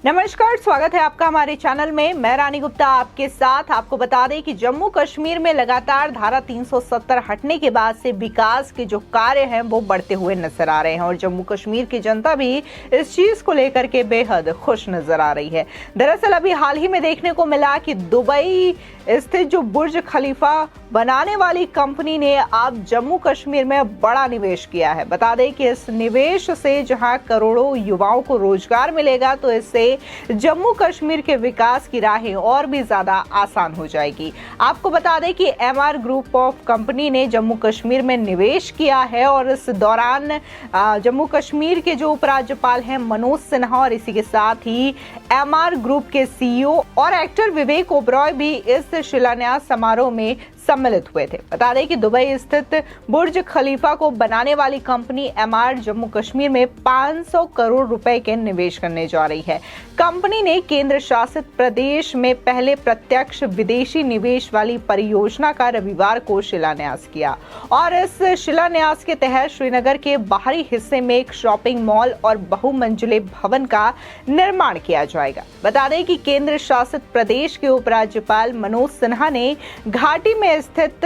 नमस्कार, स्वागत है आपका हमारे चैनल में। मैं रानी गुप्ता आपके साथ। आपको बता दें कि जम्मू कश्मीर में लगातार धारा 370 हटने के बाद से विकास के जो कार्य हैं वो बढ़ते हुए नजर आ रहे हैं और जम्मू कश्मीर की जनता भी इस चीज को लेकर के बेहद खुश नजर आ रही है। दरअसल अभी हाल ही में देखने को मिला कि दुबई स्थित जो बुर्ज खलीफा बनाने वाली कंपनी ने अब जम्मू कश्मीर में बड़ा निवेश किया है। बता दें कि इस निवेश से जहां करोड़ों युवाओं को रोजगार मिलेगा तो इससे जम्मू कश्मीर के विकास की राहें और भी ज्यादा आसान हो जाएगी। आपको बता दें कि एमआर ग्रुप ऑफ कंपनी ने जम्मू कश्मीर में निवेश किया है और इस दौरान जम्मू कश्मीर के जो उपराज्यपाल हैं मनोज सिन्हा और इसी के साथ ही एमआर ग्रुप के सीईओ और एक्टर विवेक ओबरॉय भी इस शिलान्यास समारोह में सम्मिलित हुए थे। बता दें कि दुबई स्थित बुर्ज खलीफा को बनाने वाली कंपनी एमआर जम्मू कश्मीर में 500 करोड़ रुपए के निवेश करने जा रही है। कंपनी ने केंद्र शासित प्रदेश में पहले प्रत्यक्ष विदेशी निवेश वाली परियोजना का रविवार को शिलान्यास किया और इस शिलान्यास के तहत श्रीनगर के बाहरी हिस्से में एक शॉपिंग मॉल और बहुमंजिले भवन का निर्माण किया जाएगा। बता दें कि केंद्र शासित प्रदेश के उपराज्यपाल मनोज सिन्हा ने घाटी में स्थित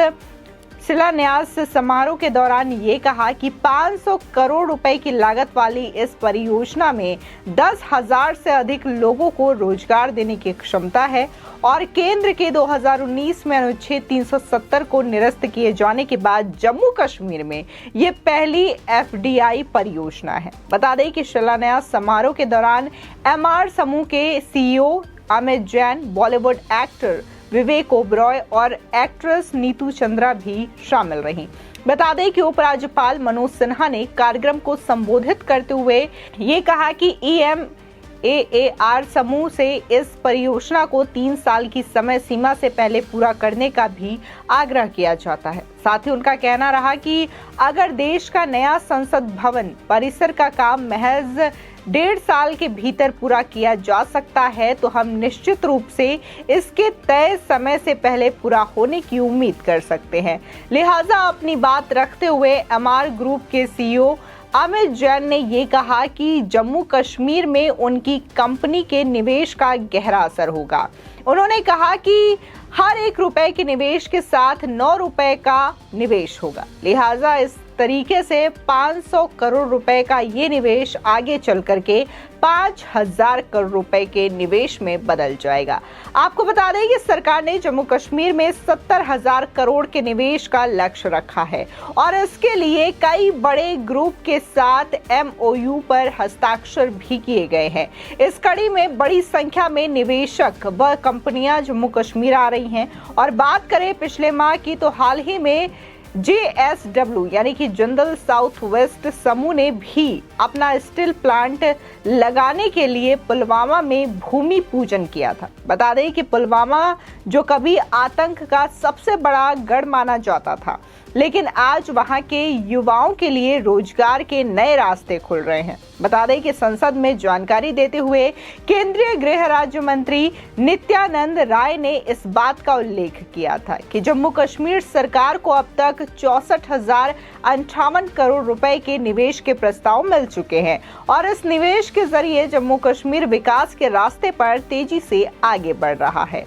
शिलान्यास समारोह के दौरान ये कहा कि 500 करोड़ रुपए की लागत वाली इस परियोजना में 10,000 से अधिक लोगों को रोजगार देने की क्षमता है और केंद्र के 2019 में अनुच्छेद 370 को निरस्त किए जाने के बाद जम्मू कश्मीर में ये पहली एफडीआई परियोजना है। बता दें कि शिलान्यास समारोह के दौरान एमआर समूह के सीईओ अमित जैन, बॉलीवुड एक्टर विवेक ओबरॉय और एक्ट्रेस नीतू चंद्रा भी शामिल रहीं। बता दें कि उपराज्यपाल मनोज सिन्हा ने कार्यक्रम को संबोधित करते हुए ये कहा कि EMAAR समूह से इस परियोजना को 3 साल की समय सीमा से पहले पूरा करने का भी आग्रह किया जाता है। साथ ही उनका कहना रहा कि अगर देश का नया संसद भवन परिसर का काम महज 1.5 साल के भीतर पूरा किया जा सकता है तो हम निश्चित रूप से इसके तय समय से पहले पूरा होने की उम्मीद कर सकते हैं। लिहाजा अपनी बात रखते हुए एमआर ग्रुप के सीईओ अमित जैन ने ये कहा कि जम्मू कश्मीर में उनकी कंपनी के निवेश का गहरा असर होगा। उन्होंने कहा कि हर 1 रुपए के निवेश के साथ 9 रुपए का निवेश होगा। लिहाजा इस तरीके से 500 करोड़ रुपए का ये निवेश आगे चल करके 5,000 करोड़ रुपए के निवेश में बदल जाएगा। आपको बता दें कि सरकार ने जम्मू कश्मीर में 70,000 करोड़ के निवेश का लक्ष्य रखा है और इसके लिए कई बड़े ग्रुप के साथ MOU पर हस्ताक्षर भी किए गए हैं। इस कड़ी में बड़ी संख्या में निवेशक व कंपनियां जम्मू कश्मीर आ रही हैं और बात करें पिछले माह की तो हाल ही में JSW यानी कि जिंदल साउथ वेस्ट समूह ने भी अपना स्टील प्लांट लगाने के लिए पुलवामा में भूमि पूजन किया था। बता दें कि पुलवामा जो कभी आतंक का सबसे बड़ा गढ़ माना जाता था, लेकिन आज वहां के युवाओं के लिए रोजगार के नए रास्ते खुल रहे हैं। बता दें कि संसद में जानकारी देते हुए केंद्रीय गृह राज्य मंत्री नित्यानंद राय ने इस बात का उल्लेख किया था कि जम्मू कश्मीर सरकार को अब तक 64,058 करोड़ रुपए के निवेश के प्रस्ताव मिल चुके हैं और इस निवेश के जरिए जम्मू कश्मीर विकास के रास्ते पर तेजी से आगे बढ़ रहा है।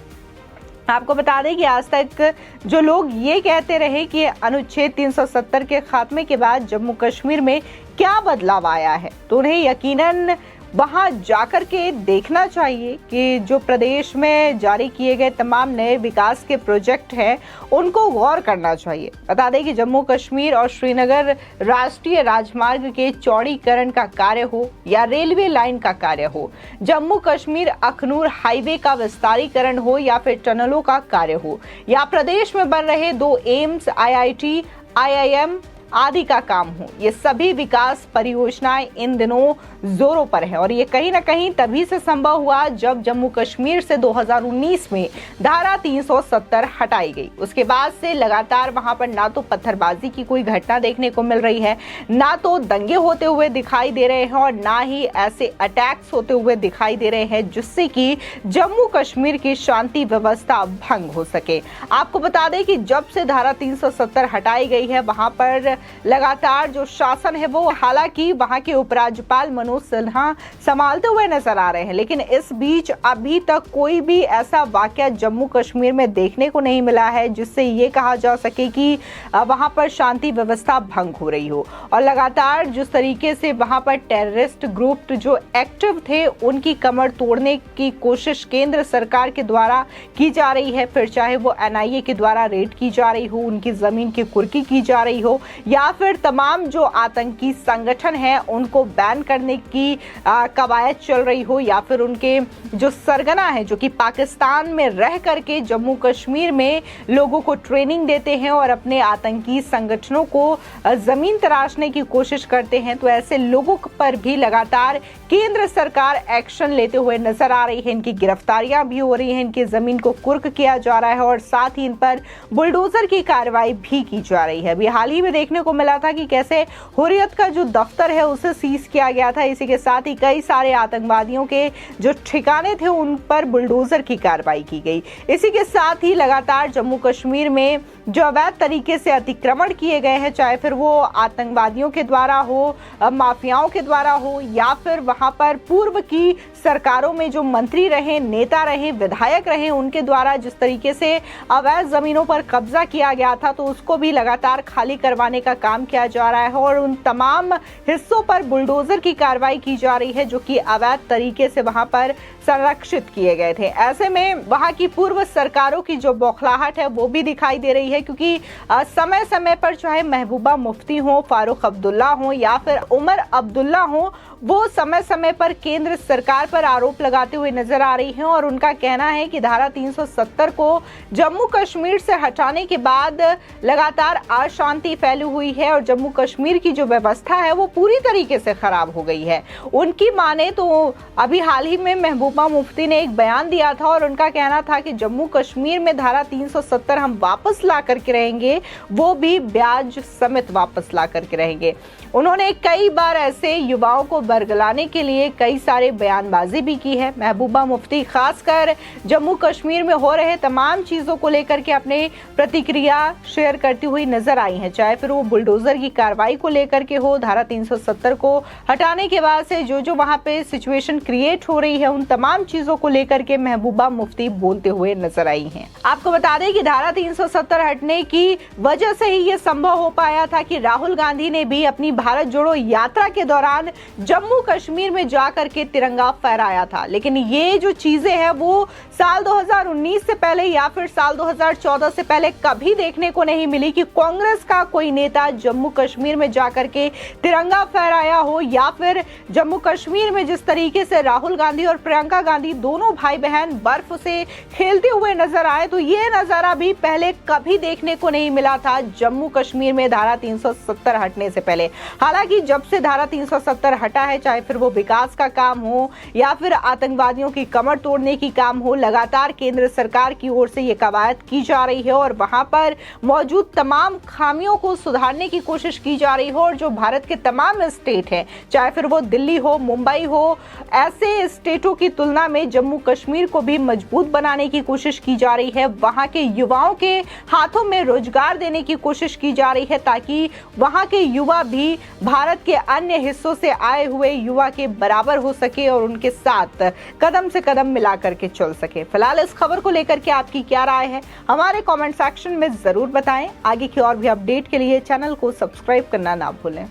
आपको बता दें कि आज तक जो लोग ये कहते रहे कि अनुच्छेद 370 के खात्मे के बाद जम्मू कश्मीर में क्या बदलाव आया है, तो उन्हें यकीनन वहां जाकर के देखना चाहिए कि जो प्रदेश में जारी किए गए तमाम नए विकास के प्रोजेक्ट हैं उनको गौर करना चाहिए। बता दें कि जम्मू कश्मीर और श्रीनगर राष्ट्रीय राजमार्ग के चौड़ीकरण का कार्य हो या रेलवे लाइन का कार्य हो, जम्मू कश्मीर अखनूर हाईवे का विस्तारीकरण हो या फिर टनलों का कार्य हो या प्रदेश में बन रहे 2 एम्स, IIT, IIM आदि का काम हो, ये सभी विकास परियोजनाएं इन दिनों जोरों पर हैं और ये कहीं ना कहीं तभी से संभव हुआ जब जम्मू कश्मीर से 2019 में धारा 370 हटाई गई। उसके बाद से लगातार वहां पर ना तो पत्थरबाजी की कोई घटना देखने को मिल रही है, ना तो दंगे होते हुए दिखाई दे रहे हैं और ना ही ऐसे अटैक्स होते हुए दिखाई दे रहे हैं जिससे कि जम्मू कश्मीर की शांति व्यवस्था भंग हो सके। आपको बता दें कि जब से धारा 370 हटाई गई है वहां पर लगातार जो शासन है वो हालांकि वहां के उपराज्यपाल मनोज सिन्हा संभालते हुए नजर आ रहे हैं, लेकिन इस बीच अभी तक कोई भी ऐसा वाकया जम्मू कश्मीर में देखने को नहीं मिला है जिससे ये कहा जा सके कि वहां पर शांति व्यवस्था भंग हो रही हो। और लगातार जिस तरीके से वहां पर टेररिस्ट ग्रुप जो एक्टिव थे उनकी कमर तोड़ने की कोशिश केंद्र सरकार के द्वारा की जा रही है, फिर चाहे वो एनआईए के द्वारा रेड की जा रही हो, उनकी जमीन की कुर्की की जा रही हो, या फिर तमाम जो आतंकी संगठन है उनको बैन करने की कवायद चल रही हो, या फिर उनके जो सरगना है जो कि पाकिस्तान में रह करके जम्मू कश्मीर में लोगों को ट्रेनिंग देते हैं और अपने आतंकी संगठनों को जमीन तराशने की कोशिश करते हैं, तो ऐसे लोगों पर भी लगातार केंद्र सरकार एक्शन लेते हुए नजर आ रही है। इनकी गिरफ्तारियां भी हो रही हैं, इनकी जमीन को कुर्क किया जा रहा है और साथ ही इन पर बुलडोजर की कार्रवाई भी की जा रही है। अभी हाल ही में देखने को मिला था कि कैसे हुर्रियत का जो दफ्तर है उसे सीज किया गया था। इसी के साथ ही कई सारे आतंकवादियों के जो ठिकाने थे उन पर बुलडोजर की कार्रवाई की गई। इसी के साथ ही लगातार जम्मू कश्मीर में जो अवैध तरीके से अतिक्रमण किए गए हैं, चाहे फिर वो आतंकवादियों के द्वारा हो, माफियाओं के द्वारा हो, या फिर वहां पर पूर्व की सरकारों में जो मंत्री रहे, नेता रहे, विधायक रहे, उनके द्वारा जिस तरीके से अवैध जमीनों पर कब्जा किया गया था, तो उसको भी लगातार खाली करवाने का काम किया जा रहा है और उन तमाम हिस्सों पर बुलडोजर की कार्रवाई की जा रही है जो कि अवैध तरीके से वहां पर संरक्षित किए गए थे। ऐसे में वहां की पूर्व सरकारों की जो बौखलाहट है वो भी दिखाई दे रही है, क्योंकि समय समय पर चाहे महबूबा मुफ्ती हो, फारूक अब्दुल्ला हो या फिर उमर अब्दुल्ला हो, वो समय समय पर केंद्र सरकार पर आरोप लगाते हुए नजर आ रही हैं और उनका कहना है कि धारा 370 को जम्मू कश्मीर से हटाने के बाद लगातार अशांति फैली हुई है और जम्मू कश्मीर की जो व्यवस्था है वो पूरी तरीके से खराब हो गई है। उनकी माने तो अभी हाल ही में महबूबा मुफ्ती ने एक बयान दिया था और उनका कहना था कि जम्मू कश्मीर में धारा 370 हम वापस ला करके रहेंगे, वो भी ब्याज समेत वापस ला करके रहेंगे। उन्होंने कई बार ऐसे युवाओं को बरगलाने के लिए कई सारे बयानबाजी भी की है। महबूबा मुफ्ती खासकर जम्मू कश्मीर में हो रहे तमाम चीजों को लेकर के अपने प्रतिक्रिया शेयर करती हुई नजर आई हैं, चाहे फिर वो बुलडोजर की कार्रवाई को लेकर के हो, धारा 370 को हटाने के बाद से जो वहां पे सिचुएशन क्रिएट हो रही है, उन तमाम चीजों को लेकर के महबूबा मुफ्ती बोलते हुए नजर आई हैं। आपको बता दें कि धारा 370 हटने की वजह से ही ये संभव हो पाया था कि राहुल गांधी ने भी अपनी भारत जोड़ो यात्रा के दौरान जम्मू कश्मीर में जाकर के तिरंगा फहराया था। लेकिन ये जो चीजें हैं वो साल 2019 से पहले या फिर साल 2014 से पहले कभी देखने को नहीं मिली कि कांग्रेस का कोई नेता जम्मू कश्मीर में जाकर के तिरंगा फहराया हो, या फिर जम्मू कश्मीर में जिस तरीके से राहुल गांधी और प्रियंका गांधी दोनों भाई बहन बर्फ से खेलते हुए नजर आए, तो ये नजारा भी पहले कभी देखने को नहीं मिला था जम्मू कश्मीर में धारा 370 हटने से पहले। हालांकि जब से धारा 370 हटा है, चाहे फिर वो विकास का काम हो या फिर आतंकवादियों की कमर तोड़ने की काम हो, लगातार केंद्र सरकार की ओर से ये कवायद की जा रही है और वहां पर मौजूद तमाम खामियों को सुधारने की कोशिश की जा रही हो। और जो भारत के तमाम स्टेट हैं, चाहे फिर वो दिल्ली हो, मुंबई हो, ऐसे स्टेटों की तुलना में जम्मू कश्मीर को भी मजबूत बनाने की कोशिश की जा रही है। वहां के युवाओं के हाथों में रोजगार देने की कोशिश की जा रही है ताकि वहां के युवा भी भारत के अन्य हिस्सों से आए हुए युवा के बराबर हो सके और उनके साथ कदम से कदम मिला करके चल सके। फिलहाल इस खबर को लेकर के आपकी क्या राय है, हमारे कमेंट सेक्शन में जरूर बताएं। आगे की और भी अपडेट के लिए चैनल को सब्सक्राइब करना ना भूलें।